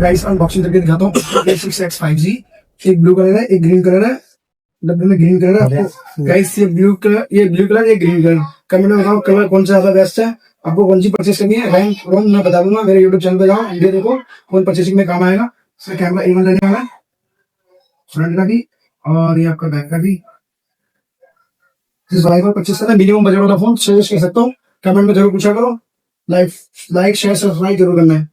Guys unboxing करके दिखाता हूँ। A6X5G, एक ब्लू कलर है, एक ग्रीन कलर है, डब्बे में ग्रीन कलर है। आपको गाइस ये ब्लू कलर, ये ग्रीन कलर, कमेंट में बताओ कलर कौन सा ज्यादा बेस्ट है, आपको कौन सी परचेस करनी है। रैंक रोम मैं बता दूंगा, मेरे यूट्यूब चैनल पे जाओ, वीडियो देखो, कौन परचेसिंग में काम आएगा। इसका कैमरा A1 रहने वाला है, फ्रंट का भी और ये आपका बैक का भी। इस बाइक पर परचेस करना मिनिमम बजट वाला फोन सजेस्ट कर सकता हूँ। कमेंट में जरूर पूछा करो, लाइक शेयर सब्सक्राइब जरूर करना है।